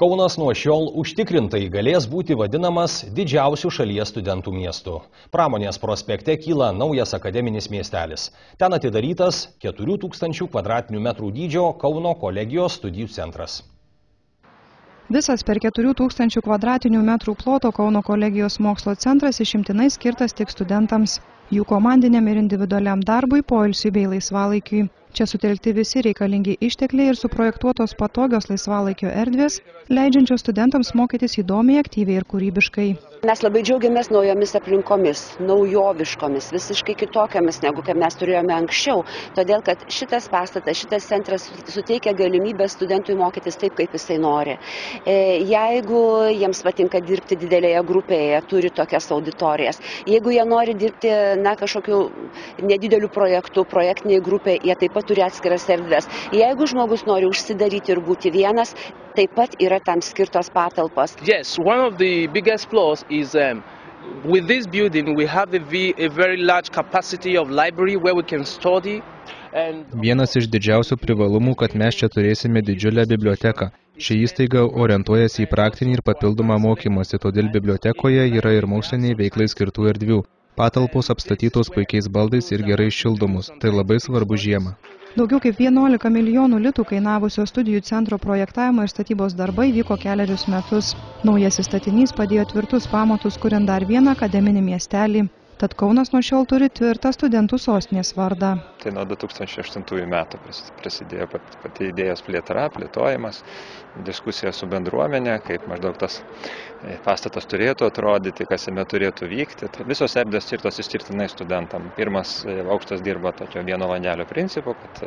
Kaunas nuo šiol užtikrintai galės būti vadinamas didžiausių šalies studentų miestu. Pramonės prospekte kyla naujas akademinis miestelis. Ten atidarytas 4000 m² dydžio Kauno kolegijos studijų centras. Visas per 4000 m² ploto Kauno kolegijos mokslo centras išimtinai skirtas tik studentams, jų komandiniam ir individualiam darbui, poilsiui bei laisvalaikiui. Čia sutelkti visi reikalingi ištekliai ir suprojektuotos patogios laisvalaikio erdvės, leidžiančios studentams mokytis įdomiai, aktyviai ir kūrybiškai. Mes labai džiaugiamės naujomis aplinkomis, naujoviškomis, visiškai kitokiamis, negu kaip mes turėjome anksčiau. Todėl, kad šitas pastatas, šitas centras suteikia galimybę studentui mokytis taip, kaip jisai nori. Jeigu jiems patinka dirbti didelėje grupėje, turi tokias auditorijas. Jeigu jie nori dirbti kažkokiu nedideliu projektu, projektiniai grupė, jie taip pat turi atskiras erdves. Jeigu žmogus nori užsidaryti ir būti vienas, taip pat yra tam skirtos patalpos. Yes, one of the biggest flaws is with this building we have a very large capacity of library where we can study. Vienas iš didžiausių privalumų, kad mes čia turėsime didžiulę biblioteką. Ši įstaiga orientuojasi į praktinį ir papildomą mokymąsi, todėl bibliotekoje yra ir moksliniai veiklai skirtų erdvių. Patalpos apstatytos puikiais baldais ir gerai šildomus. Tai labai svarbu žiemą. Daugiau kaip 11 milijonų litų kainavusio studijų centro projektavimo ir statybos darbai vyko kelerius metus. Naujasis statinys padėjo tvirtus pamatus, kuriant dar vieną akademinį miestelį. Tad Kaunas nuo šiol turi tvirtą studentų sostinės vardą. Tai nuo 2008 metų prasidėjo pati idėjos plėtra, plėtojimas, diskusija su bendruomenė, kaip maždaug tas pastatas turėtų atrodyti, kas jame turėtų vykti. Tai visos erdvės skirtos išskirtinai studentam. Pirmas aukštas dirba tokio vieno langelio principu, kad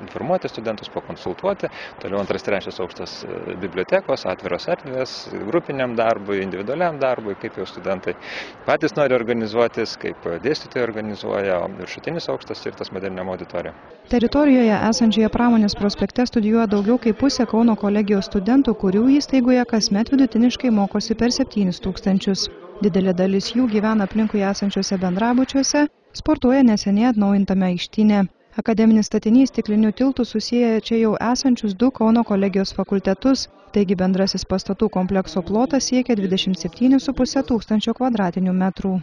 informuoti studentus, pakonsultuoti. Toliau antras, trečias aukštas bibliotekos, atviros erdvės, grupiniam darbui, individualiam darbui, kaip jau studentai patys nori organizuotis, kaip dėstytojai organizuoja, o viršutinis aukštas skirtas moderniam auditorijom. Teritorijoje esančioje pramonės prospekte studijuoja daugiau kaip pusė Kauno kolegijos studentų, kurių įstaigoje kasmet vidutiniškai mokosi per 7000. Didelė dalis jų gyvena aplinkui esančiuose bendrabučiuose, sportuoja neseniai atnaujintame aikštyne. Akademinis statinys stikliniu tiltu susieja čia jau esančius 2 Kauno kolegijos fakultetus, taigi bendrasis pastatų komplekso plotas siekia 27,5 tūkstančio m².